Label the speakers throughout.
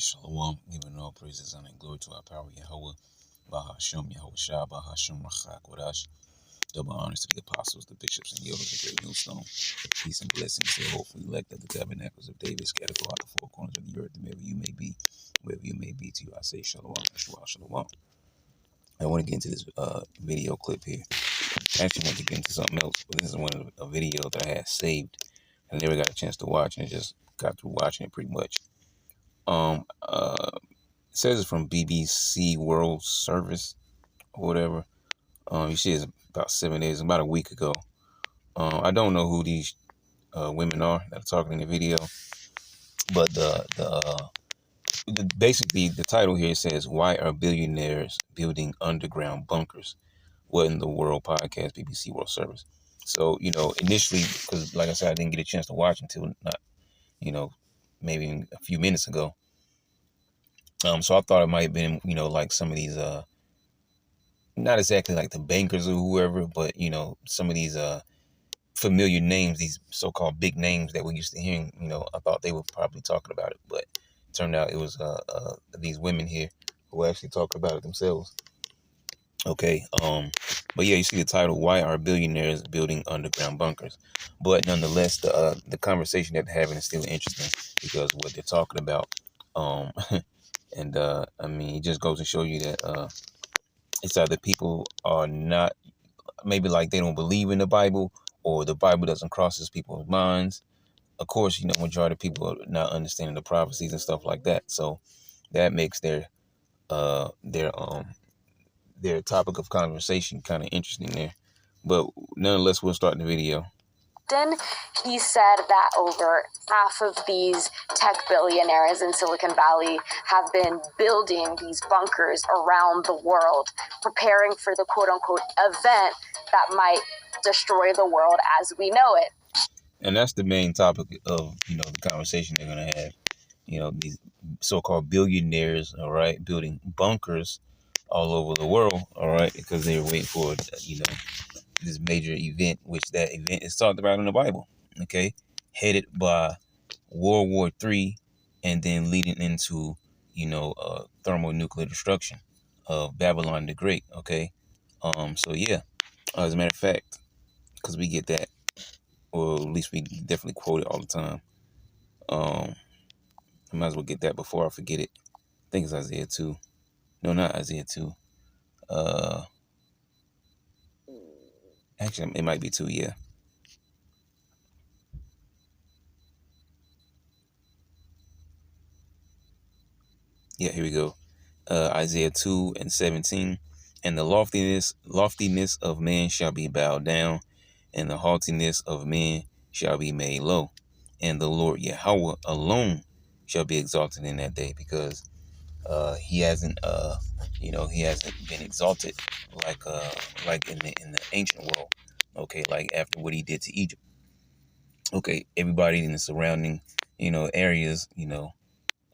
Speaker 1: Shalom, giving all praises and glory to our power, Yahweh, Bahashem, Yahweh Shah, Bahashem, Rachak, Wadash, double honors to the apostles, the bishops, and the elders of Great Millstone. Peace and blessings to the hopefully elect of the tabernacles of David, scattered throughout the four corners of the earth, and wherever you may be, to you I say Shalom, Shalom. I want to get into this video clip here. I actually want to get into something else, but this is one of a video that I had saved. I never got a chance to watch, and just got through watching it pretty much. It says it's from BBC World Service or whatever. You see it's about 7 days, about a week ago. I don't know who these women are that are talking in the video, but basically the title here says, "Why are billionaires building underground bunkers?" What in the world podcast, BBC World Service. So, initially, because like I said, I didn't get a chance to watch until maybe a few minutes ago. So I thought it might have been, like some of these, not exactly like the bankers or whoever, but, some of these familiar names, these so-called big names that we used to hearing, I thought they were probably talking about it, but it turned out it was these women here who actually talk about it themselves. Okay, but yeah, you see the title, "Why are billionaires building underground bunkers?" But nonetheless, the conversation that they're having is still interesting because what they're talking about, and I mean, it just goes to show you that it's either people are not, maybe like they don't believe in the Bible, or the Bible doesn't cross people's minds. Of course, majority of people are not understanding the prophecies and stuff like that. So that makes their topic of conversation kind of interesting there. But nonetheless, we'll start the video.
Speaker 2: He said that over half of these tech billionaires in Silicon Valley have been building these bunkers around the world, preparing for the quote-unquote event that might destroy the world as we know it.
Speaker 1: And that's the main topic of, the conversation they're going to have. These so-called billionaires, all right, building bunkers all over the world, all right, because they're waiting for, this major event, which that event is talked about in the Bible, okay, headed by World War III, and then leading into, thermonuclear destruction of Babylon the Great, okay. So yeah, as a matter of fact, because we get that, or at least we definitely quote it all the time. I might as well get that before I forget it. I think it's Isaiah 2. No, not Isaiah 2. Actually, it might be 2, yeah. Yeah, here we go. Isaiah 2:17. "And the loftiness of man shall be bowed down, and the haughtiness of men shall be made low. And the Lord Yahweh alone shall be exalted in that day," because he hasn't been exalted like in the ancient world. Okay, like after what he did to Egypt. Okay, everybody in the surrounding, areas,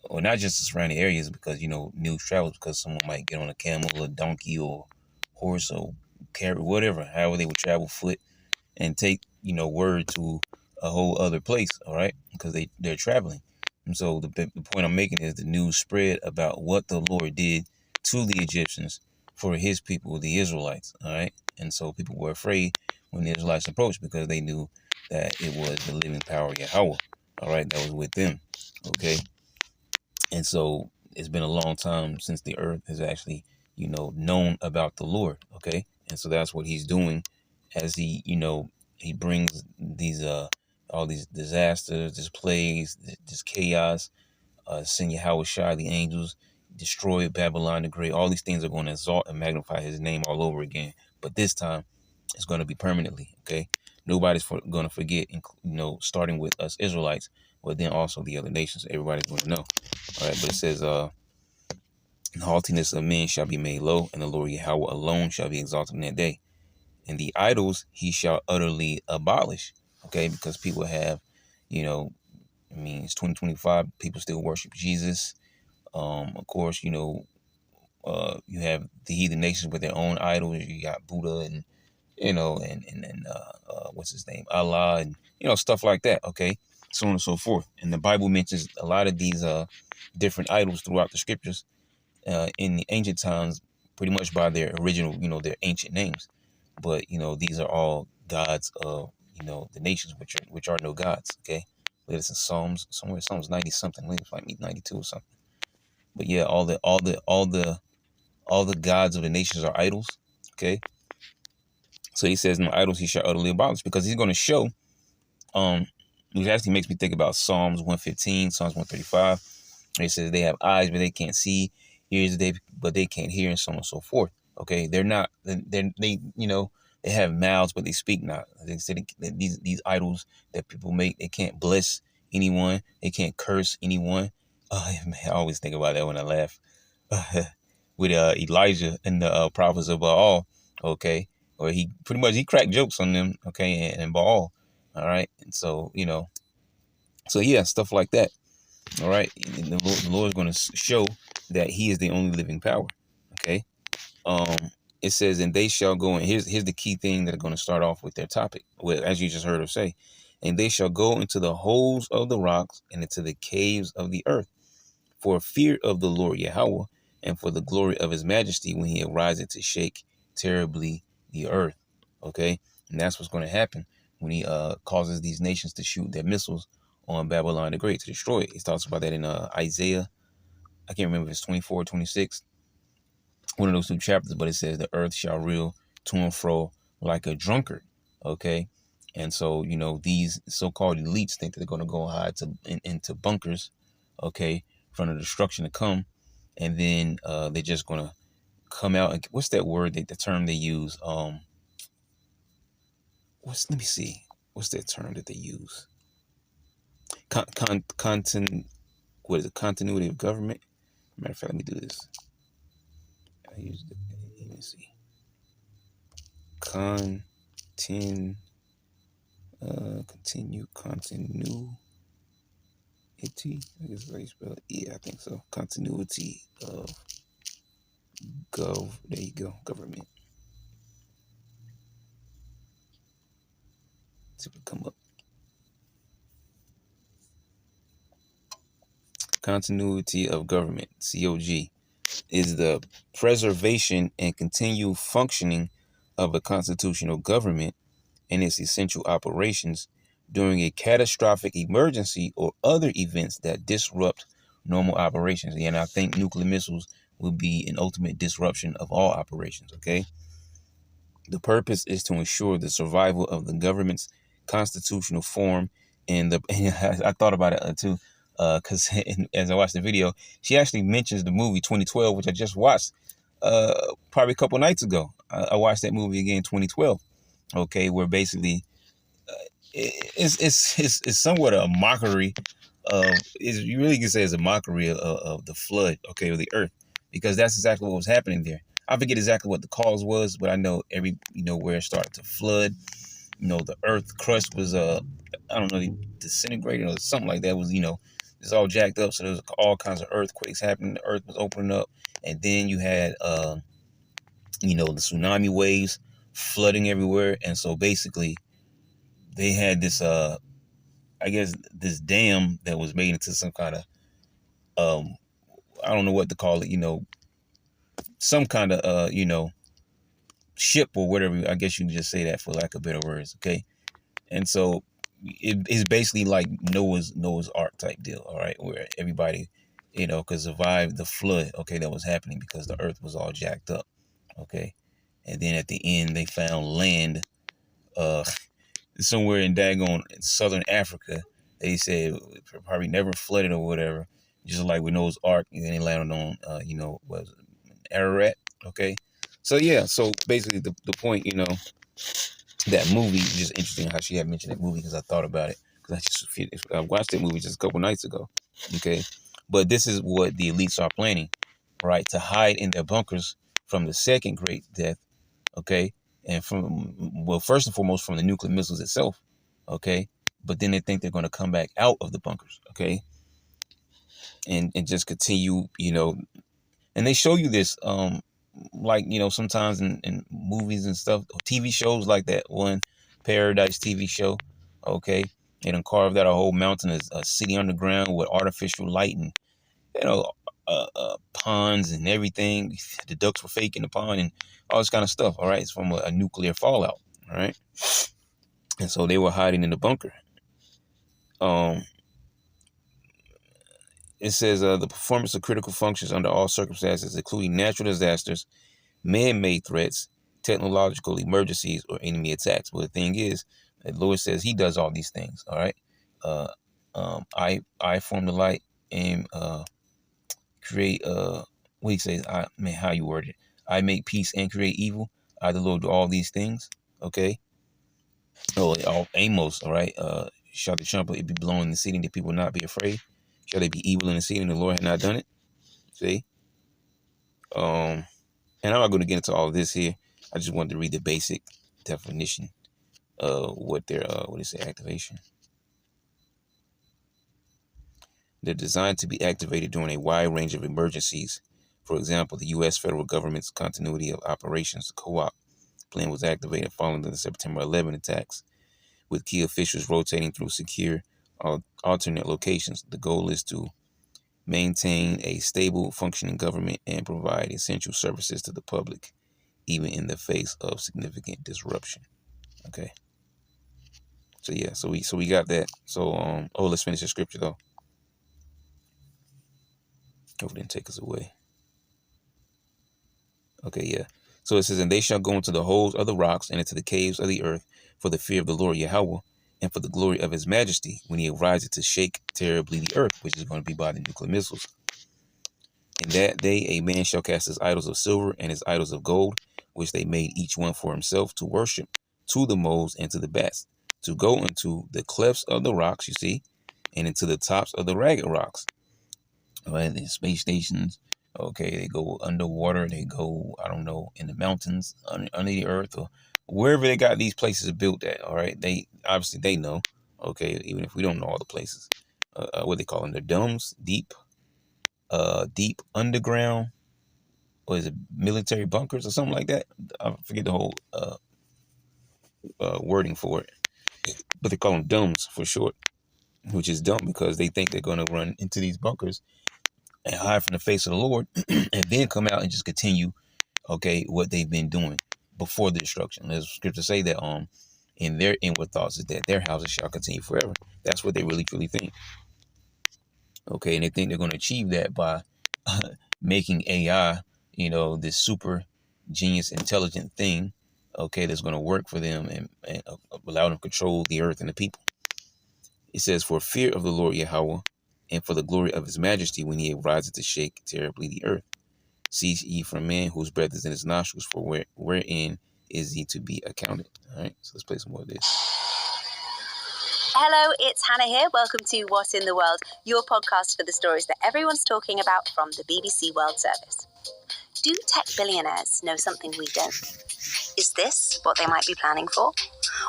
Speaker 1: or not just the surrounding areas, because, news travels, because someone might get on a camel, a donkey, or horse, or carrot, whatever, however they would travel foot and take, word to a whole other place, all right, because they're traveling. And so the point I'm making is the news spread about what the Lord did to the Egyptians for his people, the Israelites, all right? And so people were afraid when the Israelites approached because they knew that it was the living power of Yahweh, all right, that was with them, okay? And so it's been a long time since the earth has actually, known about the Lord, okay? And so that's what he's doing as he, he brings these all these disasters, this plagues, this chaos, send Yahweh Shai, the angels, destroy Babylon the Great. All these things are going to exalt and magnify his name all over again. But this time, it's going to be permanently, okay? Nobody's going to forget, starting with us Israelites, but then also the other nations. Everybody's going to know. All right, but it says, "The haughtiness of men shall be made low, and the Lord Yahweh alone shall be exalted in that day. And the idols he shall utterly abolish." Okay, because people have, it's 2025. People still worship Jesus. Of course, you have the heathen nations with their own idols. You got Buddha and, and what's his name? Allah, and, stuff like that. Okay. so on and so forth. And the Bible mentions a lot of these different idols throughout the scriptures in the ancient times, pretty much by their original, their ancient names. But these are all gods of the nations, which are no gods. Okay, it's in Psalms somewhere, Psalms 90 something. I think it's like 92 or something. But yeah, all the gods of the nations are idols. Okay, so he says, "No idols he shall utterly abolish," because he's going to show. Um, which actually makes me think about Psalms 115, Psalms 135. It says they have eyes but they can't see, ears but they can't hear, and so on and so forth. Okay, they're not. They have mouths but they speak not. They say that these idols that people make, they can't bless anyone, they can't curse anyone. Man, I always think about that when I laugh. With Elijah and the prophets of Baal. Okay, where he pretty much he cracked jokes on them. Okay, and Baal. All right, and so so yeah, stuff like that. All right, and the Lord is going to show that He is the only living power. Okay, um, it says, "And they shall go." And here's the key thing that are going to start off with their topic. Well, as you just heard her say, "And they shall go into the holes of the rocks and into the caves of the earth, for fear of the Lord Yahweh, and for the glory of His majesty, when He arises to shake terribly the earth." Okay, and that's what's going to happen when He causes these nations to shoot their missiles on Babylon the Great to destroy it. He talks about that in Isaiah. I can't remember if it's 24 or 26, one of those two chapters, but it says the earth shall reel to and fro like a drunkard. Okay, and so these so-called elites think that they're going to go hide into bunkers. Okay, from the destruction to come, and then they're just going to come out. And what's that word? The term they use? Let me see. What's that term that they use? What is it? Continuity of government. Matter of fact, let me do this. I use the. Let me see. Continuity. I guess how you spell it. Yeah, I think so. Continuity of There you go. Government. See if it come up. Continuity of government. COG is the preservation and continued functioning of a constitutional government and its essential operations during a catastrophic emergency or other events that disrupt normal operations. And I think nuclear missiles would be an ultimate disruption of all operations. Okay. The purpose is to ensure the survival of the government's constitutional form. And I thought about it too, because as I watched the video, she actually mentions the movie 2012, which I just watched probably a couple nights ago. I watched that movie again, 2012. Okay, where basically it's somewhat a mockery of, you really can say it's a mockery of the flood, okay, of the earth, because that's exactly what was happening there. I forget exactly what the cause was, but I know where it started to flood. The earth crust was I don't know, disintegrating or something like that. Was it's all jacked up, so there was all kinds of earthquakes happening. The earth was opening up, and then you had the tsunami waves flooding everywhere, and so basically they had this I guess this dam that was made into some kind of I don't know what to call it, some kind of ship or whatever. I guess you can just say that for lack of better words. Okay. And so it's basically like Noah's Ark type deal, all right, where everybody, could survive the flood, okay, that was happening because the earth was all jacked up. Okay. And then at the end they found land uh somewhere in daggone southern Africa. They said it probably never flooded or whatever, just like with Noah's Ark, and then they landed on, was Ararat. Okay, so yeah, so basically the point, that movie is just interesting how she had mentioned that movie because I thought about it because I watched that movie just a couple nights ago. Okay, but this is what the elites are planning, right? To hide in their bunkers from the second great death. Okay, and first and foremost from the nuclear missiles itself. Okay, but then they think they're going to come back out of the bunkers. Okay, and just continue, and they show you this like sometimes in movies and stuff, TV shows like that one Paradise TV show. Okay, They done carved out a whole mountain, a city underground with artificial light and, you know, ponds and everything. The ducks were fake in the pond and all this kind of stuff. All right, it's from a nuclear fallout. All right, and so they were hiding in the bunker. Um, it says the performance of critical functions under all circumstances, including natural disasters, man-made threats, technological emergencies, or enemy attacks. But the thing is, that Lord says He does all these things. All right, I form the light and create what He says. How you word it? I make peace and create evil. I the Lord do all these things. Okay. Oh, Amos. All right. Shall the trumpet be blown in the city, and the people not be afraid? Shall they be evil in the city, and the Lord had not done it? See. And I'm not going to get into all of this here. I just wanted to read the basic definition of what their what is it, activation. They're designed to be activated during a wide range of emergencies. For example, the U.S. federal government's continuity of operations co-op plan was activated following the September 11 attacks, with key officials rotating through secure alternate locations. The goal is to maintain a stable, functioning government and provide essential services to the public, even in the face of significant disruption. Okay. So yeah, so we got that. So let's finish the scripture though. Hope it didn't take us away. Okay, yeah. So it says, and they shall go into the holes of the rocks and into the caves of the earth for the fear of the Lord Yahweh and for the glory of His majesty when He arises to shake terribly the earth, which is going to be by the nuclear missiles. In that day a man shall cast his idols of silver and his idols of gold, which they made each one for himself to worship, to the moles and to the bats, to go into the clefts of the rocks, you see, and into the tops of the ragged rocks. Right, the space stations, okay, they go underwater, they go, I don't know, in the mountains, under the earth, or wherever they got these places built at, all right? They, obviously, they know, okay, even if we don't know all the places. What they call them, the D.U.M.B.S, deep underground, or is it military bunkers or something like that? I forget the whole wording for it, but they call them D.U.M.B.S for short, which is dumb because they think they're going to run into these bunkers and hide from the face of the Lord, and then come out and just continue, okay, what they've been doing before the destruction. There's scripture say that in their inward thoughts is that their houses shall continue forever. That's what they really truly think. Okay, and they think they're going to achieve that by making AI, this super genius, intelligent thing, okay, that's going to work for them and allow them to control the earth and the people. It says, for fear of the Lord Yahweh and for the glory of His majesty when He arises to shake terribly the earth. Cease ye from man whose breath is in his nostrils, for wherein is he to be accounted? All right, so let's play some more of this.
Speaker 2: Hello, it's Hannah here. Welcome to What in the World, your podcast for the stories that everyone's talking about from the BBC World Service. Do tech billionaires know something we don't? Is this what they might be planning for?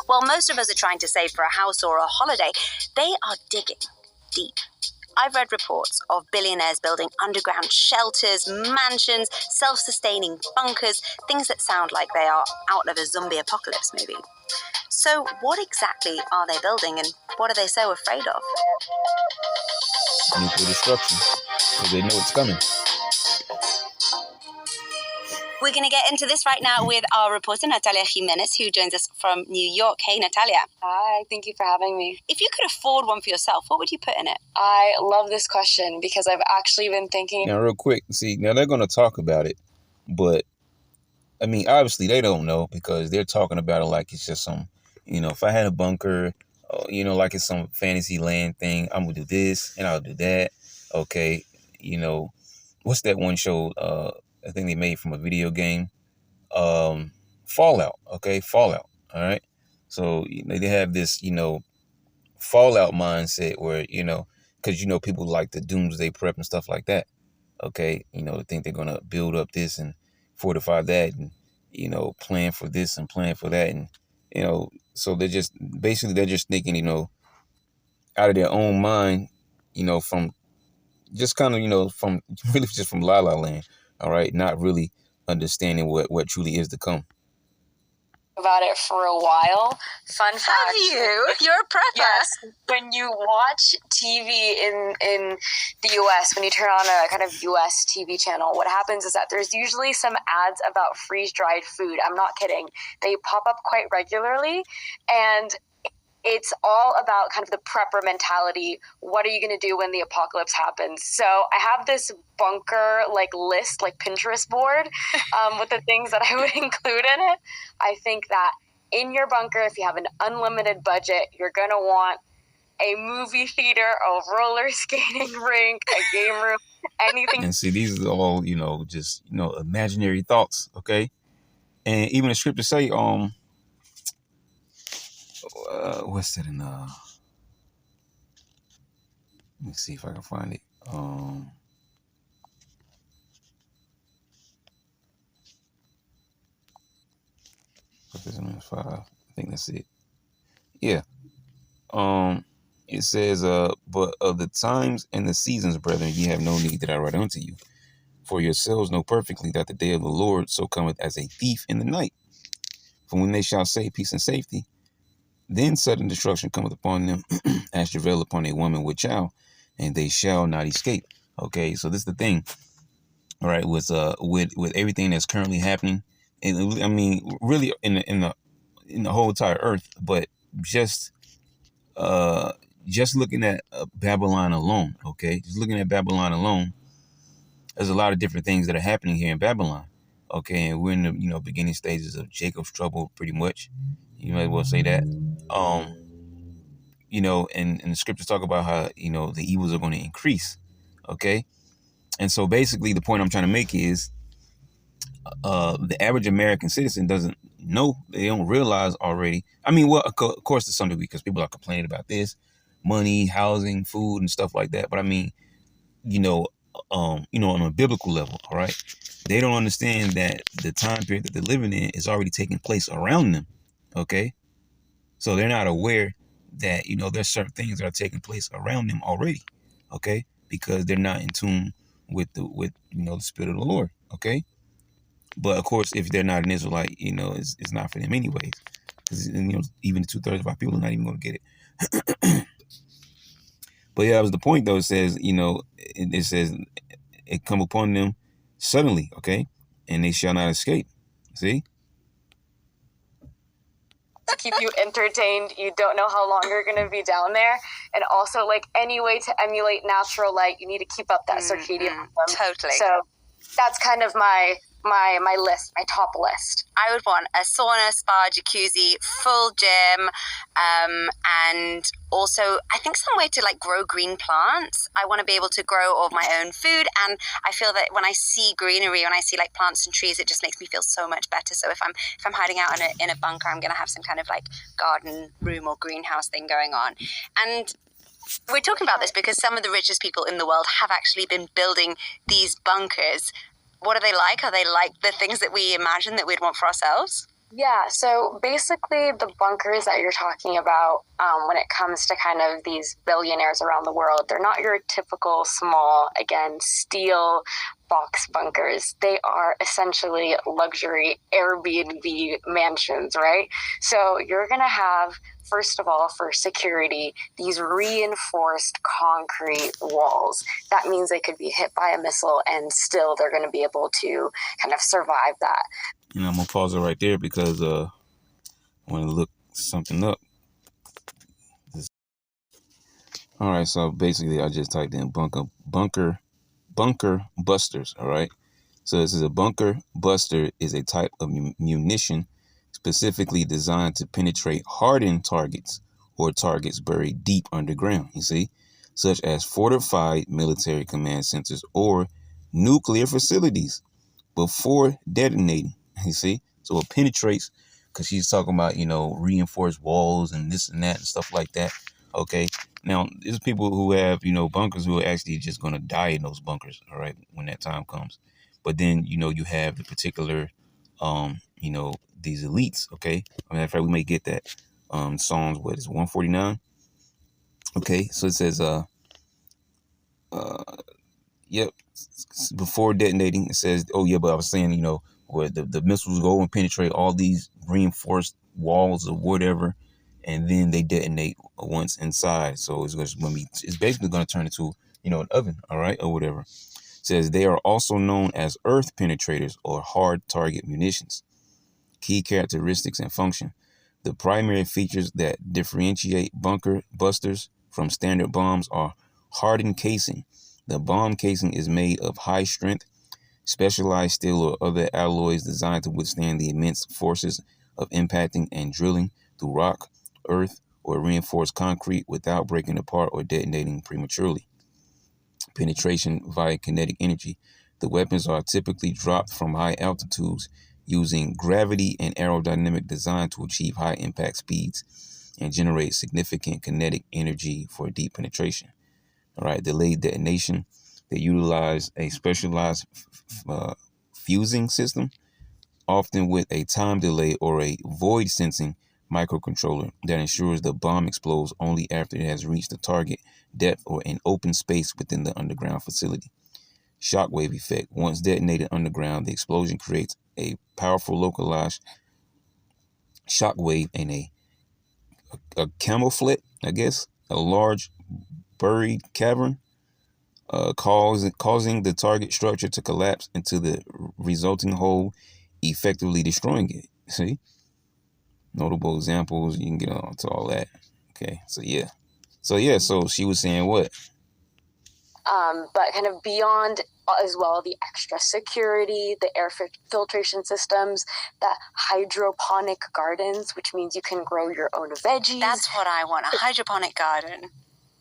Speaker 2: While most of us are trying to save for a house or a holiday, they are digging deep. I've read reports of billionaires building underground shelters, mansions, self-sustaining bunkers, things that sound like they are out of a zombie apocalypse movie. So what exactly are they building and what are they so afraid of?
Speaker 1: Nuclear destruction, because they know it's coming.
Speaker 2: We're going to get into this right now with our reporter, Natalia Jimenez, who joins us from New York. Hey, Natalia.
Speaker 3: Hi, thank you for having me.
Speaker 2: If you could afford one for yourself, what would you put in it?
Speaker 3: I love this question because I've actually been thinking.
Speaker 1: Now, real quick, see, now they're going to talk about it, but, I mean, obviously they don't know because they're talking about it like it's just some, if I had a bunker, like it's some fantasy land thing, I'm going to do this and I'll do that. Okay, what's that one show I think they made from a video game? Fallout. Okay, Fallout. All right. So they have this, Fallout mindset where, because people like the doomsday prep and stuff like that. Okay, they think they're gonna build up this and fortify that, and plan for this and plan for that, and so they're just thinking, out of their own mind, from just kind of, from really just from La La Land. All right, not really understanding what truly is to come.
Speaker 3: about it for a while. Fun fact.
Speaker 2: Have you? You're a prepper.
Speaker 3: Yes. When you watch TV in the U.S., when you turn on a kind of U.S. TV channel, what happens is that there's usually some ads about freeze-dried food. I'm not kidding. They pop up quite regularly, and it's all about kind of the prepper mentality. What are you going to do when the apocalypse happens? So I have this bunker list, Pinterest board, with the things that I would include in it. I think that in your bunker, if you have an unlimited budget, you're going to want a movie theater, a roller skating rink, a game room, anything.
Speaker 1: And see, these are all, just, imaginary thoughts, okay? And even the scriptures say, what's that in, let me see if I can find it. Ephesians 5, I think that's it. Yeah. It says, but of the times and the seasons, brethren, ye have no need that I write unto you. For yourselves know perfectly that the day of the Lord so cometh as a thief in the night. For when they shall say peace and safety, then sudden destruction cometh upon them, as travail upon a woman with child, and they shall not escape. Okay, so this is the thing. All right, with everything that's currently happening, and I mean, really in the whole entire earth, but just looking at Babylon alone, okay, just looking at Babylon alone, there's a lot of different things that are happening here in Babylon, okay, and we're in the beginning stages of Jacob's trouble, pretty much. You might as well say that. And the scriptures talk about how the evils are going to increase, okay, and so basically the point I'm trying to make is the average American citizen doesn't know, they don't realize already. I mean, well, of course to some degree, because people are complaining about this, money, housing, food, and stuff like that. But I mean, on a biblical level, all right, they don't understand that the time period that they're living in is already taking place around them, okay? So they're not aware that, there's certain things that are taking place around them already, okay? Because they're not in tune with the Spirit of the Lord, okay? But of course, if they're not an Israelite, it's not for them anyways. Because even 2/3 of our people are not even going to get it. But yeah, that was the point though. It says, it says it come upon them suddenly, okay, and they shall not escape. See?
Speaker 3: Keep you entertained. You don't know how long you're going to be down there. And also, any way to emulate natural light, you need to keep up that circadian rhythm.
Speaker 2: Totally.
Speaker 3: So that's kind of my list, my top list.
Speaker 2: I would want a sauna, spa, jacuzzi, full gym, and also I think some way to grow green plants. I want to be able to grow all of my own food, and I feel that when I see greenery, when I see plants and trees, it just makes me feel so much better. So if I'm hiding out in a bunker, I'm going to have some kind of garden room or greenhouse thing going on. And we're talking about this because some of the richest people in the world have actually been building these bunkers. What are they like? Are they like the things that we imagine that we'd want for ourselves?
Speaker 3: Yeah, so basically the bunkers that you're talking about when it comes to kind of these billionaires around the world, they're not your typical small, again, steel box bunkers. They are essentially luxury Airbnb mansions, right? So you're going to have, first of all, for security, these reinforced concrete walls. That means they could be hit by a missile and still they're going to be able to kind of survive that.
Speaker 1: I'm going to pause it right there because I want to look something up. All right, so basically I just typed in bunker busters, all right? So this is a bunker buster is a type of munition specifically designed to penetrate hardened targets or targets buried deep underground, you see, such as fortified military command centers or nuclear facilities before detonating, you see. So it penetrates, because she's talking about, reinforced walls and this and that and stuff like that, okay? Now, there's people who have, bunkers who are actually just going to die in those bunkers, all right, when that time comes. But then, you have the particular, these elites, okay? Matter of fact, we may get that. Psalms, what is it, 149? Okay, so it says, yep, before detonating, it says, oh yeah, but I was saying, where the missiles go and penetrate all these reinforced walls or whatever, and then they detonate once inside. So it's basically going to turn into, an oven, all right, or whatever. It says they are also known as earth penetrators or hard target munitions. Key characteristics and function. The primary features that differentiate bunker busters from standard bombs are hardened casing. The bomb casing is made of high strength, specialized steel or other alloys designed to withstand the immense forces of impacting and drilling through rock, earth, or reinforced concrete without breaking apart or detonating prematurely. Penetration via kinetic energy. The weapons are typically dropped from high altitudes using gravity and aerodynamic design to achieve high impact speeds and generate significant kinetic energy for deep penetration. All right, delayed detonation. They utilize a specialized fusing system, often with a time delay or a void sensing microcontroller that ensures the bomb explodes only after it has reached the target depth or an open space within the underground facility. Shockwave effect. Once detonated underground, the explosion creates a powerful localized shockwave in a camouflage, I guess, a large buried cavern, causing the target structure to collapse into the resulting hole, effectively destroying it. See? Notable examples, you can get on to all that. Okay, so yeah. So she was saying what?
Speaker 2: But kind of beyond as well, the extra security, the air filtration systems, the hydroponic gardens, which means you can grow your own veggies.
Speaker 3: That's what I want, a hydroponic garden.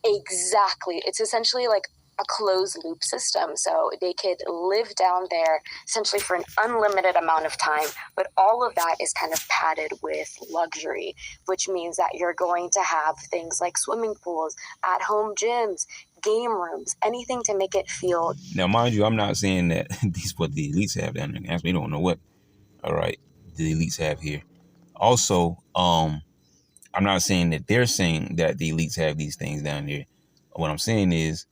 Speaker 2: Exactly. It's essentially like a closed loop system. So they could live down there essentially for an unlimited amount of time. But all of that is kind of padded with luxury, which means that you're going to have things like swimming pools, at-home gyms, game rooms, anything to make it feel.
Speaker 1: Now, mind you, I'm not saying that these what the elites have down there. We don't know what, all right, the elites have here. Also, I'm not saying that they're saying that the elites have these things down there. What I'm saying is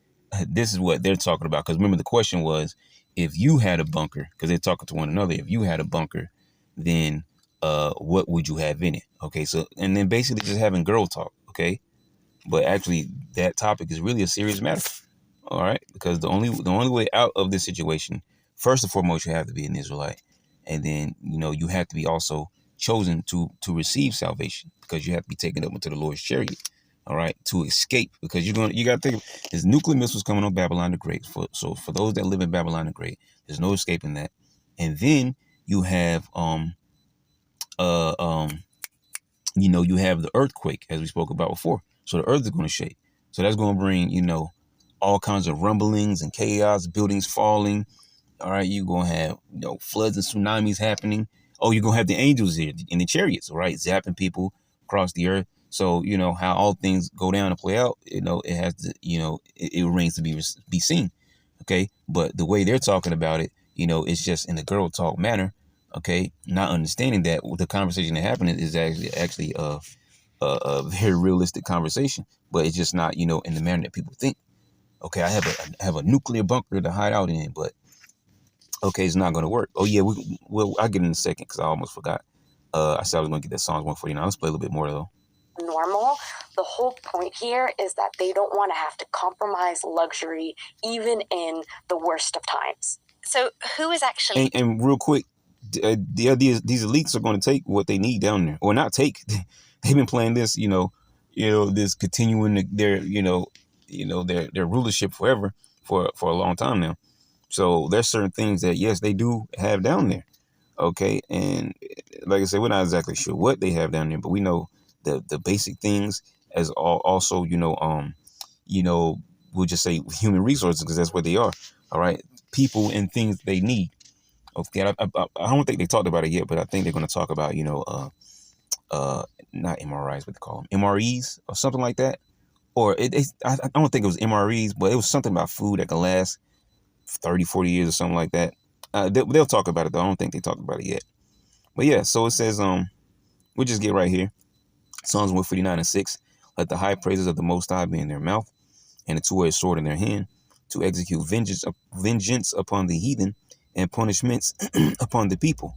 Speaker 1: this is what they're talking about. Because remember, the question was, if you had a bunker, because they're talking to one another, if you had a bunker, then what would you have in it? Okay, so, and then basically just having girl talk, okay? But actually, that topic is really a serious matter, all right? Because the only way out of this situation, first and foremost, you have to be an Israelite. And then, you have to be also chosen to receive salvation, because you have to be taken up into the Lord's chariot, all right, to escape, because you got to think, there's nuclear missiles coming on Babylon the Great. So for those that live in Babylon the Great, there's no escaping that. And then you have you have the earthquake, as we spoke about before. So the earth is going to shake. So that's going to bring, all kinds of rumblings and chaos, buildings falling. All right, you're going to have, floods and tsunamis happening. Oh, you're going to have the angels here in the chariots, right, zapping people across the earth. So, how all things go down and play out, it has to, it remains to be seen. Okay. But the way they're talking about it, it's just in the girl talk manner. Okay. Not understanding that the conversation that happened is actually a very realistic conversation, but it's just not, in the manner that people think. Okay. I have a nuclear bunker to hide out in, but okay, it's not going to work. Oh yeah. I'll get in a second, because I almost forgot. I said I was going to get that Psalms 149. Let's play a little bit more though.
Speaker 2: Normal. The whole point here is that they don't want to have to compromise luxury even in the worst of times.
Speaker 3: So who is actually...
Speaker 1: And real quick, these elites are going to take what they need down there, or not take. They've been playing this, this continuing their rulership forever, for a long time now. So there's certain things that, yes, they do have down there. Okay. And like I said, we're not exactly sure what they have down there, but we know the basic things, as also, we'll just say human resources, because that's what they are. All right. People and things they need. Okay. I don't think they talked about it yet, but I think they're going to talk about, not MRIs, what they call them, MREs or something like that. Or I don't think it was MREs, but it was something about food that can last 30, 40 years or something like that. They'll talk about it though. I don't think they talked about it yet. But yeah, so it says, we'll just get right here. Psalms 149:6. Let the high praises of the Most High be in their mouth, and a two-edged sword in their hand, to execute vengeance upon the heathen, and punishments upon the people,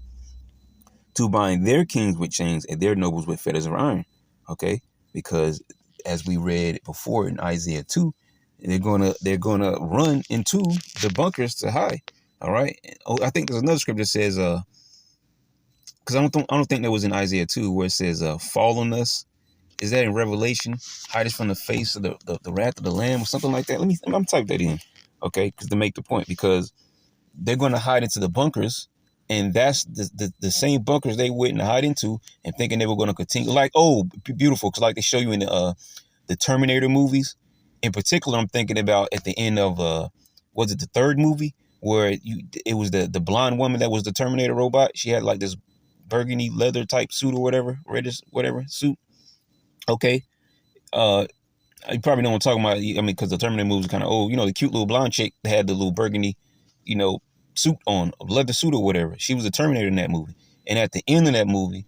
Speaker 1: to bind their kings with chains and their nobles with fetters of iron. Okay, because as we read before in Isaiah 2, they're gonna run into the bunkers to hide. All right. Oh, I think there's another scripture that says because I don't think that was in Isaiah 2 where it says fall on us. Is that in Revelation? Hide us from the face of the wrath of the Lamb or something like that. I'm type that in. Okay, because to make the point, because they're going to hide into the bunkers, and that's the same bunkers they went and hide into, and thinking they were going to continue. Like, oh, beautiful, because like they show you in the Terminator movies. In particular, I'm thinking about at the end of was it the third movie where it was the blonde woman that was the Terminator robot. She had like this burgundy leather type suit or whatever, reddish whatever suit. Okay, uh, you probably know what I'm talking about. I mean, because the Terminator movies are kind of old. You know, the cute little blonde chick that had the little burgundy, you know, suit on, leather suit or whatever. She was a Terminator in that movie. And at the end of that movie,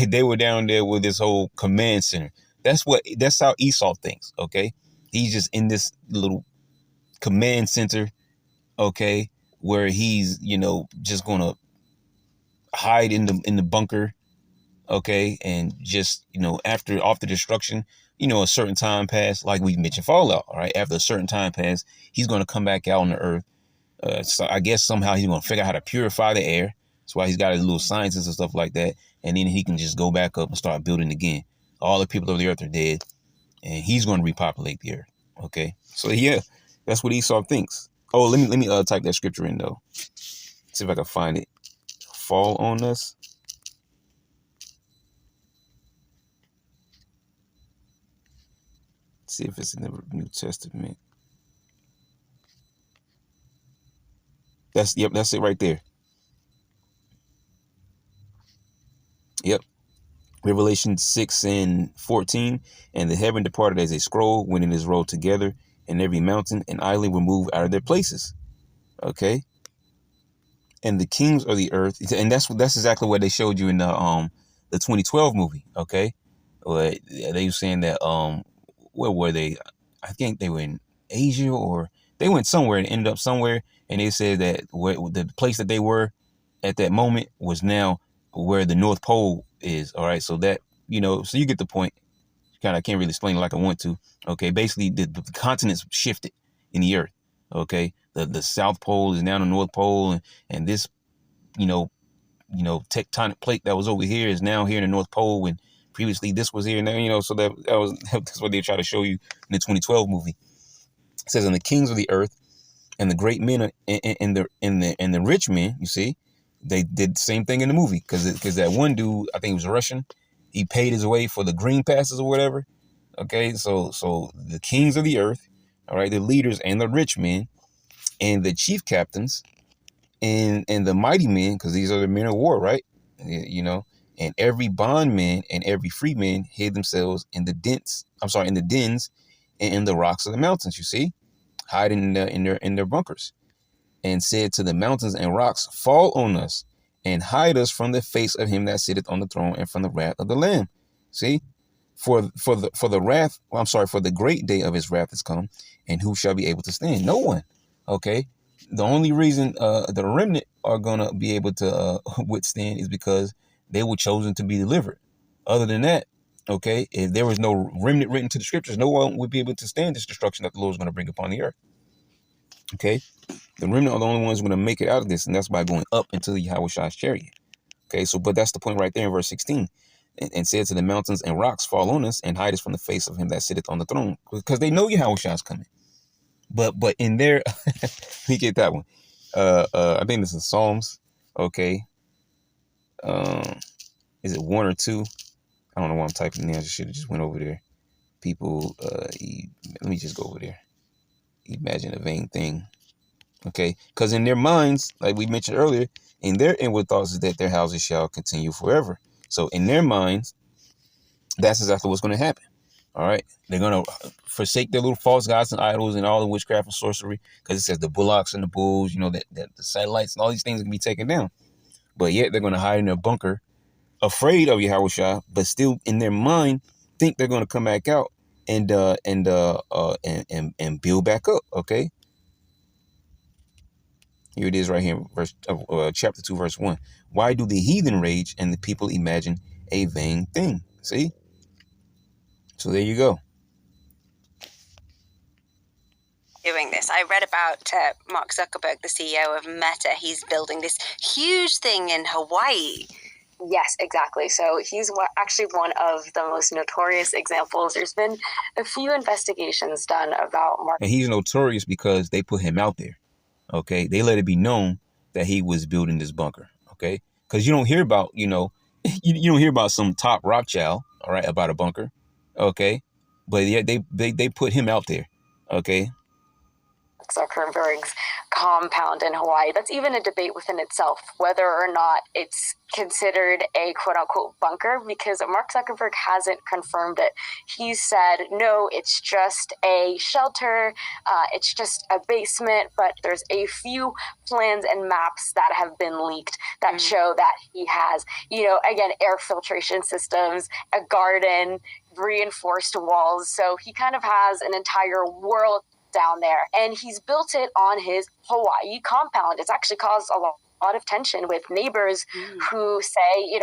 Speaker 1: they were down there with this whole command center. That's how Esau thinks. Okay, he's just in this little command center. Okay, where he's just gonna hide in the bunker. Okay, and just after destruction, a certain time passed, like we mentioned Fallout. All right, after a certain time passed, he's going to come back out on the earth. So I guess somehow he's going to figure out how to purify the air. That's why he's got his little sciences and stuff like that, and then he can just go back up and start building again. All the people of the earth are dead, and he's going to repopulate the earth. Okay, so yeah, that's what Esau thinks. Oh, let me type that scripture in though. See if I can find it. Fall on us. See if it's in the New Testament. That's it right there. Yep. Revelation 6:14. And the heaven departed as a scroll when it is rolled together, and every mountain and island were moved out of their places. Okay. And the kings of the earth, and that's exactly what they showed you in the 2012 movie. Okay. They were saying that where were they? I think they were in Asia, or they went somewhere and ended up somewhere, and they said that the place that they were at that moment was now where the North Pole is. All right, so that so you get the point. Kind of can't really explain it like I want to. Okay, basically the continents shifted in the earth. Okay, the South Pole is now the North Pole, and this you know tectonic plate that was over here is now here in the North Pole, and previously this was here. Now so that's what they try to show you in the 2012 movie. It says, "And the kings of the earth and the great men and the rich men, you see, they did the same thing in the movie, because that one dude, I think he was a Russian, he paid his way for the green passes or whatever. Okay, so the kings of the earth, all right, the leaders and the rich men and the chief captains and the mighty men, because these are the men of war, right? And every bondman and every free man hid themselves in the dens. In the dens and in the rocks of the mountains. You see, hiding in their bunkers, and said to the mountains and rocks, fall on us and hide us from the face of him that sitteth on the throne and from the wrath of the Lamb. See, for the wrath, for the great day of his wrath is come, and who shall be able to stand? No one. Okay. The only reason the remnant are gonna be able to withstand is because they were chosen to be delivered. Other than that, okay, if there was no remnant written to the scriptures, no one would be able to stand this destruction that the Lord is going to bring upon the earth. Okay, the remnant are the only ones who are going to make it out of this, and that's by going up into Yahweh's chariot. Okay, but that's the point right there in verse 16. And said to the mountains and rocks, fall on us and hide us from the face of him that sitteth on the throne, because they know Yahweh is coming. But in there, we get that one. I think this is Psalms. Okay. Is it 1 or 2? I don't know why I'm typing there. I should have just went over there. People, let me just go over there. Imagine a vain thing. Okay, because in their minds, like we mentioned earlier, in their inward thoughts is that their houses shall continue forever. So in their minds, that's exactly what's going to happen. All right, they're going to forsake their little false gods and idols and all the witchcraft and sorcery, because it says the bullocks and the bulls, that the satellites and all these things can be taken down. But yet they're going to hide in their bunker, afraid of Yahweh, but still in their mind think they're going to come back out and build back up. Okay. Here it is right here, chapter 2, verse 1. Why do the heathen rage and the people imagine a vain thing? See? So there you go.
Speaker 3: Doing this. I read about Mark Zuckerberg, the CEO of Meta. He's building this huge thing in Hawaii. Yes, exactly. So he's actually one of the most notorious examples. There's been a few investigations done about Mark.
Speaker 1: And he's notorious because they put him out there. Okay, they let it be known that he was building this bunker. Okay, because you don't hear about, you don't hear about some top Rothschild, all right, about a bunker. Okay, but yeah, they put him out there. Okay.
Speaker 3: Zuckerberg's compound in Hawaii. That's even a debate within itself, whether or not it's considered a quote unquote bunker, because Mark Zuckerberg hasn't confirmed it. He said, no, it's just a shelter, it's just a basement, but there's a few plans and maps that have been leaked that show that he has, again, air filtration systems, a garden, reinforced walls. So he kind of has an entire world down there, and he's built it on his Hawaii compound. It's actually caused a lot of tension with neighbors who say,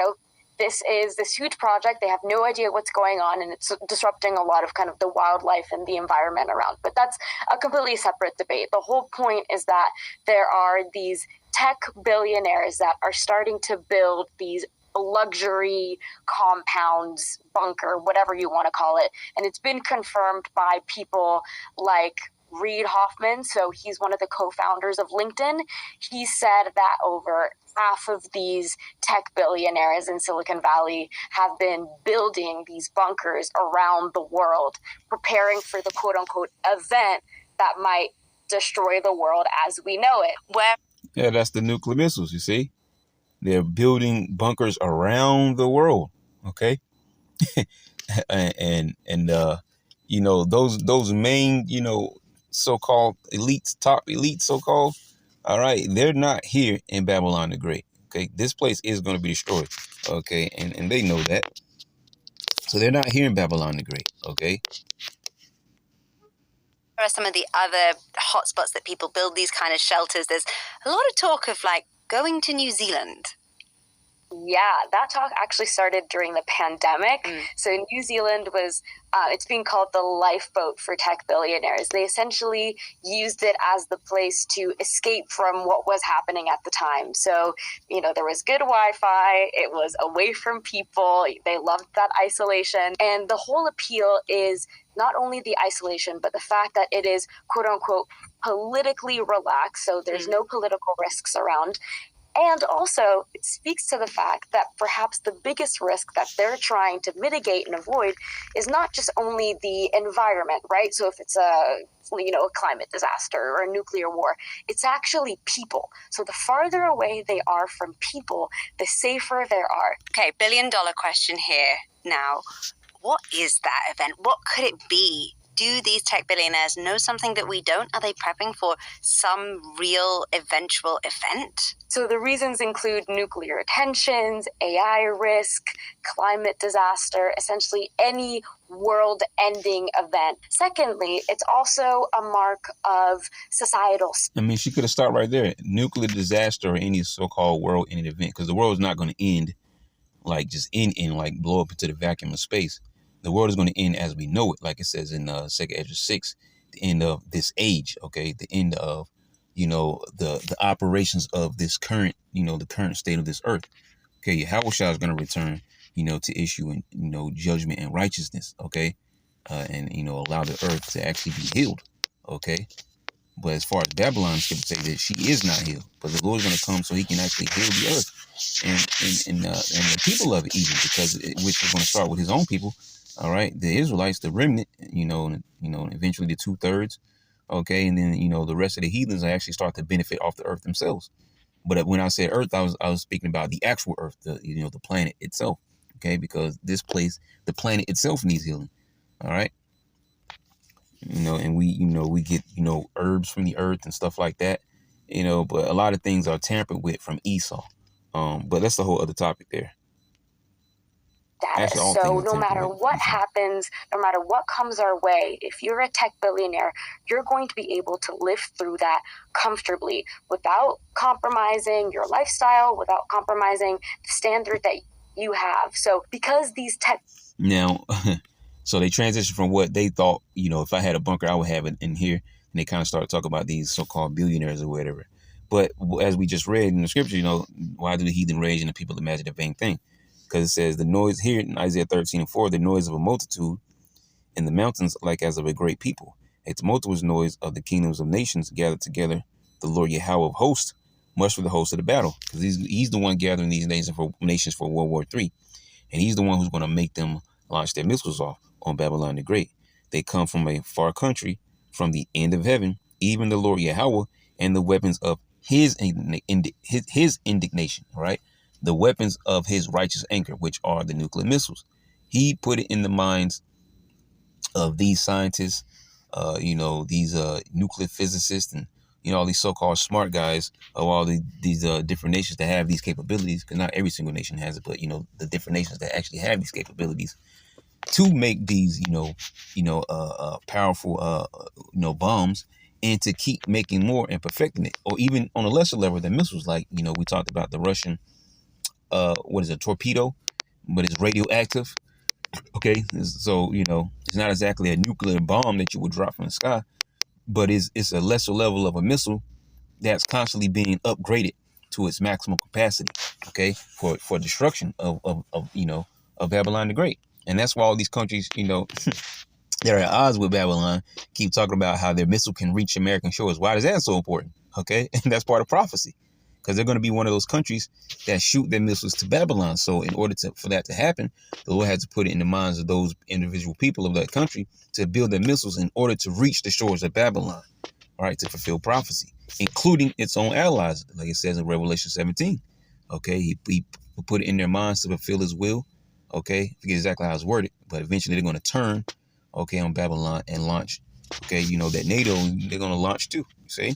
Speaker 3: this is this huge project. They have no idea what's going on, and it's disrupting a lot of kind of the wildlife and the environment around. But that's a completely separate debate. The whole point is that there are these tech billionaires that are starting to build these luxury compounds, bunker, whatever you want to call it. And it's been confirmed by people like Reid Hoffman, so he's one of the co-founders of LinkedIn. He said that over half of these tech billionaires in Silicon Valley have been building these bunkers around the world, preparing for the quote-unquote event that might destroy the world as we know it.
Speaker 1: Yeah, that's the nuclear missiles, you see? They're building bunkers around the world, okay? and those main, so-called elites, top elites, so-called, all right, they're not here in Babylon the Great. Okay, this place is going to be destroyed. Okay, and they know that, so they're not here in Babylon the Great. Okay.
Speaker 3: There are some of the other hotspots that people build these kind of shelters. There's a lot of talk of like going to New Zealand. Yeah, that talk actually started during the pandemic. So New Zealand was, it's being called the lifeboat for tech billionaires. They essentially used it as the place to escape from what was happening at the time. So, there was good Wi-Fi, it was away from people, they loved that isolation. And the whole appeal is not only the isolation, but the fact that it is, quote unquote, politically relaxed. So there's no political risks around. And also, it speaks to the fact that perhaps the biggest risk that they're trying to mitigate and avoid is not just only the environment, right? So if it's a climate disaster or a nuclear war, it's actually people. So the farther away they are from people, the safer they are. Okay, $1 billion question here now. What is that event? What could it be? Do these tech billionaires know something that we don't? Are they prepping for some real eventual event? So the reasons include nuclear tensions, AI risk, climate disaster, essentially any world-ending event. Secondly, it's also a mark of societal.
Speaker 1: I mean, she could have stopped right there. Nuclear disaster or any so-called world-ending event, because the world is not going to end like just like blow up into the vacuum of space. The world is going to end as we know it, like it says in 2nd Ezra 6, the end of this age, okay? The end of, the operations of this current, the current state of this earth. Okay, Yahushua is going to return, to issue, judgment and righteousness, okay? And, allow the earth to actually be healed, okay? But as far as Babylon, it's going to say that she is not healed. But the Lord is going to come so he can actually heal the earth and the people of it even, because which is going to start with his own people. All right, the Israelites, the remnant, and eventually the 2/3, okay, and then the rest of the heathens actually start to benefit off the earth themselves. But when I said earth, I was speaking about the actual earth, the planet itself, okay, because this place, the planet itself needs healing. All right, and we get herbs from the earth and stuff like that, but a lot of things are tampered with from Esau. But that's the whole other topic there.
Speaker 2: status.
Speaker 1: Actually, all
Speaker 2: So
Speaker 1: things are
Speaker 2: no matter
Speaker 1: temporary.
Speaker 2: what happens, no matter what comes our way, if you're a tech billionaire, you're going to be able to live through that comfortably without compromising your lifestyle, without compromising the standard that you have. So because these tech
Speaker 1: Now, so they transition from what they thought, if I had a bunker, I would have it in here. And they kind of started talking about these so-called billionaires or whatever. But as we just read in the scripture, why do the heathen rage and the people imagine a vain thing? Because it says the noise here in Isaiah 13:4, the noise of a multitude in the mountains like as of a great people. A tumultuous noise of the kingdoms of nations gathered together. The Lord Yahweh of hosts, much for the host of the battle. Because he's the one gathering these nations for World War III. And he's the one who's going to make them launch their missiles off on Babylon the Great. They come from a far country, from the end of heaven, even the Lord Yahweh, and the weapons of his indignation, right? The weapons of his righteous anger, which are the nuclear missiles. He put it in the minds of these scientists, these nuclear physicists, and all these so-called smart guys of all these different nations that have these capabilities. Because not every single nation has it, but the different nations that actually have these capabilities to make these powerful bombs, and to keep making more and perfecting it, or even on a lesser level than missiles. Like we talked about the Russian what is a torpedo, but it's radioactive. Okay, so it's not exactly a nuclear bomb that you would drop from the sky, but it's a lesser level of a missile that's constantly being upgraded to its maximum capacity. Okay, for destruction of Babylon the Great. And that's why all these countries that are at odds with Babylon keep talking about how their missile can reach American shores. Why is that so important? Okay, and that's part of prophecy, because they're going to be one of those countries that shoot their missiles to Babylon. So in order for that to happen, the Lord had to put it in the minds of those individual people of that country to build their missiles in order to reach the shores of Babylon, all right, to fulfill prophecy, including its own allies, like it says in Revelation 17. Okay, he put it in their minds to fulfill his will. Okay, I forget exactly how it's worded, but eventually they're going to turn, okay, on Babylon and launch. Okay, that NATO, they're going to launch too. You see?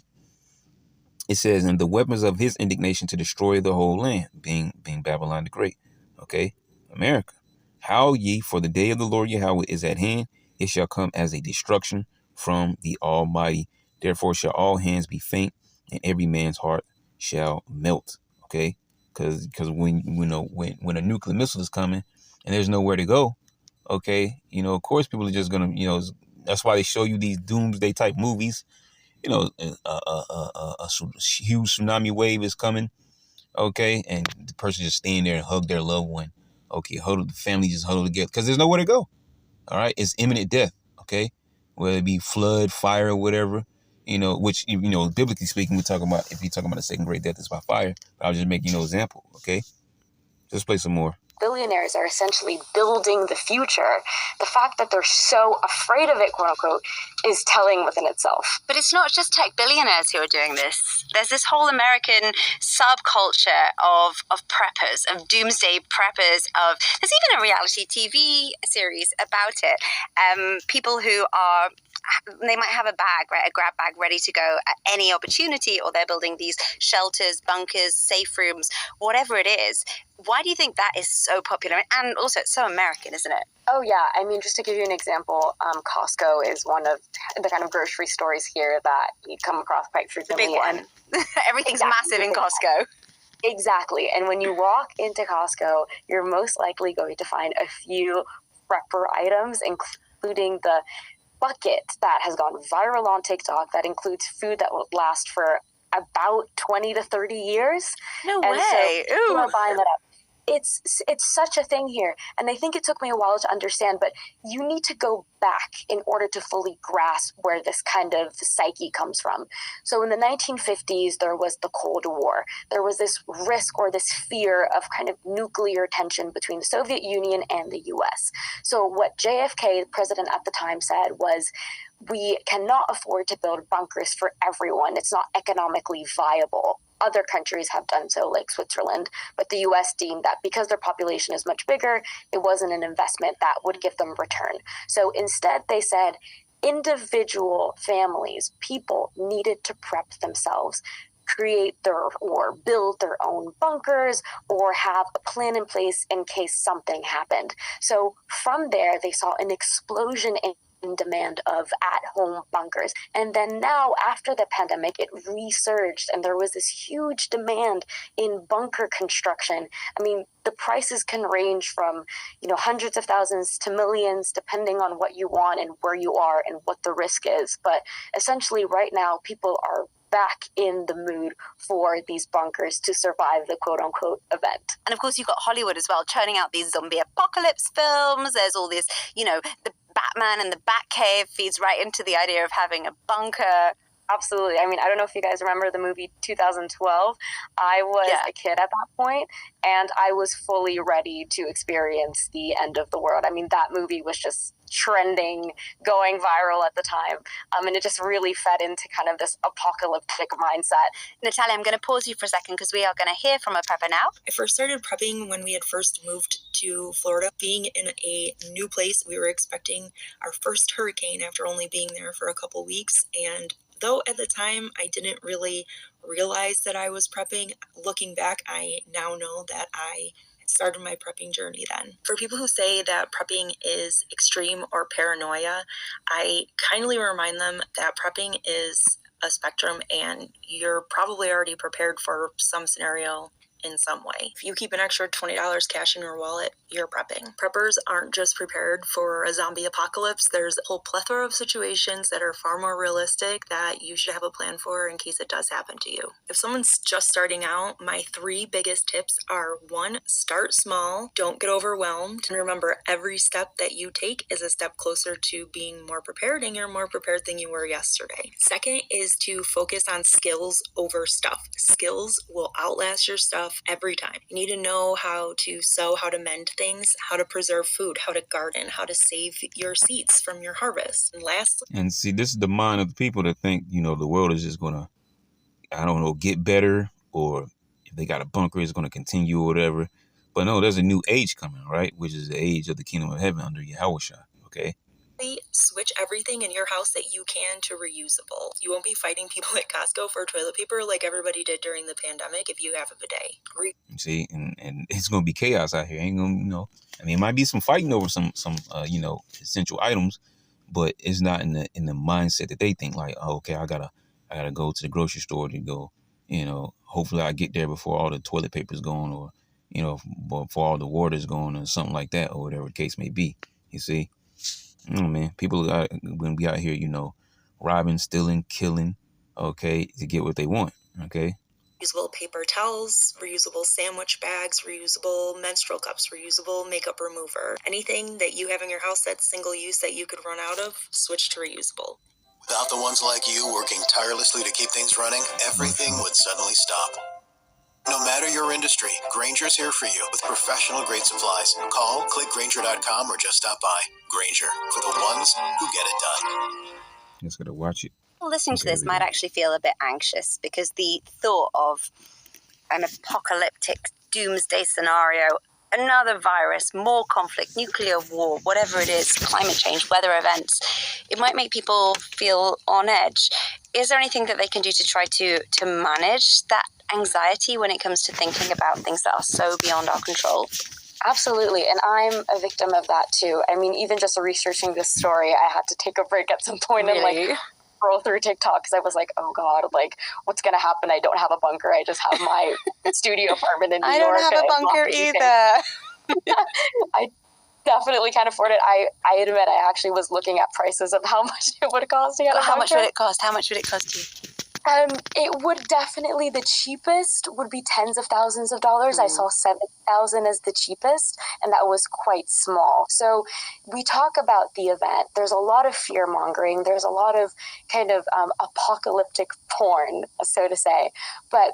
Speaker 1: It says, and the weapons of his indignation to destroy the whole land, being Babylon the Great. Okay, America. How ye, for the day of the Lord Yahweh is at hand, it shall come as a destruction from the Almighty. Therefore shall all hands be faint, and every man's heart shall melt. Okay, because when a nuclear missile is coming and there's nowhere to go, okay, of course people are just gonna, that's why they show you these doomsday type movies. A huge tsunami wave is coming, okay, and the person just staying there and hug their loved one, okay, huddle, the family just huddle together because there's nowhere to go. All right, it's imminent death, okay, whether it be flood, fire, or whatever, which biblically speaking, we talk about, if you're talking about the second great death, it's by fire. But I'll just make example, okay. Just play some more.
Speaker 2: Billionaires are essentially building the future. The fact that they're so afraid of it, quote unquote, is telling within itself.
Speaker 3: But it's not just tech billionaires who are doing this. There's this whole American subculture of preppers, of doomsday preppers. There's even a reality TV series about it. People who are, they might have a bag, right, a grab bag ready to go at any opportunity, or they're building these shelters, bunkers, safe rooms, whatever it is. Why do you think that is so popular? And also, it's so American, isn't it?
Speaker 2: Oh, yeah. I mean, just to give you an example, Costco is one of the kind of grocery stores here that you come across quite frequently.
Speaker 3: The big one. Everything's massive in Costco.
Speaker 2: Exactly. And when you walk into Costco, you're most likely going to find a few prepper items, including the bucket that has gone viral on TikTok that includes food that will last for about 20 to 30 years.
Speaker 3: No
Speaker 2: and
Speaker 3: way.
Speaker 2: So people are buying that up. It's such a thing here. And I think it took me a while to understand, but you need to go back in order to fully grasp where this kind of psyche comes from. So in the 1950s, there was the Cold War. There was this risk or this fear of kind of nuclear tension between the Soviet Union and the US. So what JFK, the president at the time, said was, we cannot afford to build bunkers for everyone. It's not economically viable. Other countries have done so, like Switzerland, but the US deemed that because their population is much bigger, it wasn't an investment that would give them return. So instead, they said individual families, people needed to prep themselves. create or build their own bunkers or have a plan in place in case something happened. So from there, they saw an explosion in demand of at-home bunkers. And then now, after the pandemic, it resurged and there was this huge demand in bunker construction. I mean, the prices can range from, hundreds of thousands to millions, depending on what you want and where you are and what the risk is. But essentially, right now, people are back in the mood for these bunkers to survive the quote-unquote event.
Speaker 3: And of course, you've got Hollywood as well, churning out these zombie apocalypse films. There's all this, the Batman and the Batcave feeds right into the idea of having a bunker.
Speaker 2: Absolutely. I mean, I don't know if you guys remember the movie 2012. I was a kid at that point, and I was fully ready to experience the end of the world. I mean, that movie was just trending, going viral at the time, and it just really fed into kind of this apocalyptic mindset.
Speaker 3: Natalia, I'm going to pause you for a second because we are going to hear from a prepper now.
Speaker 4: I first started prepping when we had first moved to Florida. Being in a new place, we were expecting our first hurricane after only being there for a couple weeks, and though at the time I didn't really realize that I was prepping, looking back, I now know that I started my prepping journey then. For people who say that prepping is extreme or paranoia, I kindly remind them that prepping is a spectrum and you're probably already prepared for some scenario in some way. If you keep an extra $20 cash in your wallet, you're prepping. Preppers aren't just prepared for a zombie apocalypse. There's a whole plethora of situations that are far more realistic that you should have a plan for in case it does happen to you. If someone's just starting out, my 3 biggest tips are: 1, start small, don't get overwhelmed, and remember every step that you take is a step closer to being more prepared, and you're more prepared than you were yesterday. Second is to focus on skills over stuff. Skills will outlast your stuff every time. You need to know how to sew, how to mend things, how to preserve food, how to garden, how to save your seeds from your harvest. And lastly,
Speaker 1: And see, this is the mind of the people that think, the world is just gonna, get better, or if they got a bunker, it's gonna continue or whatever. But no, there's a new age coming, right? Which is the age of the kingdom of heaven under Yahushua. Okay.
Speaker 4: switch everything in your house that you can to reusable. You won't be fighting people at Costco for toilet paper like everybody did during the pandemic if you have a bidet.
Speaker 1: See, and it's gonna be chaos out here. Ain't gonna, it might be some fighting over some essential items, but it's not in the mindset that they think like, oh, okay, I gotta go to the grocery store to go, hopefully I get there before all the toilet paper's gone, or before all the water's gone, or something like that, or whatever the case may be. You see, man, people are gonna be out here, robbing, stealing, killing, okay, to get what they want, okay.
Speaker 4: Reusable paper towels, reusable sandwich bags, reusable menstrual cups, reusable makeup remover. Anything that you have in your house that's single use that you could run out of, switch to reusable.
Speaker 5: Without the ones like you working tirelessly to keep things running, everything would suddenly stop. No matter your industry, Grainger's here for you with professional-grade supplies. Call, click Grainger.com, or just stop by. Grainger, for the ones who get it done.
Speaker 1: Just gotta watch it.
Speaker 3: Listening to this might actually feel a bit anxious because the thought of an apocalyptic doomsday scenario, another virus, more conflict, nuclear war, whatever it is, climate change, weather events, it might make people feel on edge. Is there anything that they can do to try to manage that anxiety when it comes to thinking about things that are so beyond our control?
Speaker 2: Absolutely, and I'm a victim of that too. I mean, even just researching this story, I had to take a break at some point and scroll through TikTok because I was like, oh God, what's going to happen? I don't have a bunker. I just have my studio apartment in New York.
Speaker 3: I don't have a bunker either.
Speaker 2: I definitely can't afford it. I admit I actually was looking at prices of how much it would cost to get a bunker.
Speaker 3: How much would it cost? How much would it cost you?
Speaker 2: It would definitely, the cheapest would be tens of thousands of dollars. I saw $7,000 as the cheapest, and that was quite small. So we talk about the event. There's a lot of fear mongering. There's a lot of kind of apocalyptic porn, so to say. But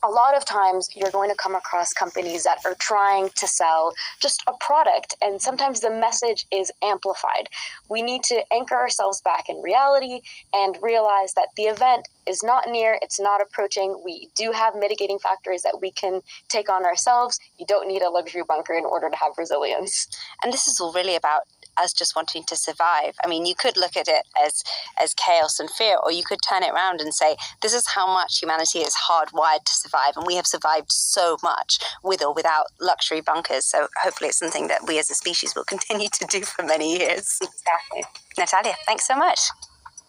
Speaker 2: a lot of times you're going to come across companies that are trying to sell just a product, and sometimes the message is amplified. We need to anchor ourselves back in reality and realize that the event is not near, it's not approaching. We do have mitigating factors that we can take on ourselves. You don't need a luxury bunker in order to have resilience.
Speaker 6: And this is all really about us just wanting to survive. I mean, you could look at it as chaos and fear, or you could turn it around and say, this is how much humanity is hardwired to survive, and we have survived so much with or without luxury bunkers. So hopefully it's something that we as a species will continue to do for many years.
Speaker 2: Exactly.
Speaker 6: Natalia, thanks so much.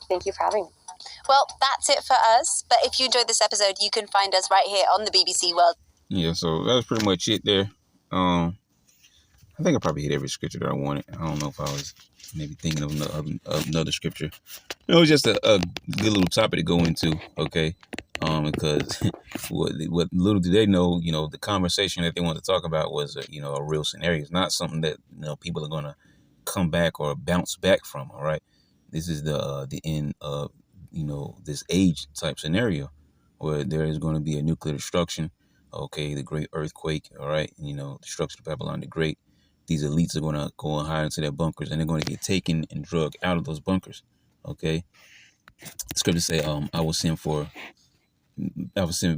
Speaker 2: Thank you for having me.
Speaker 6: Well, that's it for us. But if you enjoyed this episode, you can find us right here on the BBC World.
Speaker 1: Yeah, so that was pretty much it there. I think I probably hit every scripture that I wanted. I don't know if I was maybe thinking of another scripture. It was just a good little topic to go into, okay? Because what little did they know, the conversation that they wanted to talk about was, a real scenario. It's not something that people are gonna come back or bounce back from. All right, this is the end of this age type scenario where there is going to be a nuclear destruction. Okay, the great earthquake. All right, destruction of Babylon the Great. These elites are going to go and hide into their bunkers, and they're going to get taken and drugged out of those bunkers. Okay. Scriptures say, I will send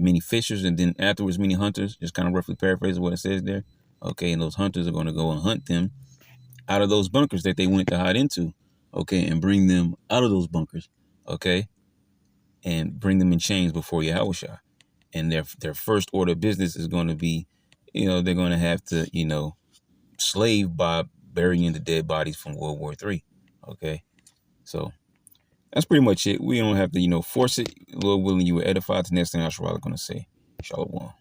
Speaker 1: many fishers, and then afterwards many hunters. Just kind of roughly paraphrase what it says there. Okay, and those hunters are going to go and hunt them out of those bunkers that they went to hide into. Okay, and bring them out of those bunkers. Okay, and bring them in chains before Yahushua. And their first order of business is going to be, they're going to have to, slave by burying the dead bodies from World War III. Okay, so that's pretty much it. We don't have to, force it. Lord willing, you will edify. The next thing I'm going to say, Shalom.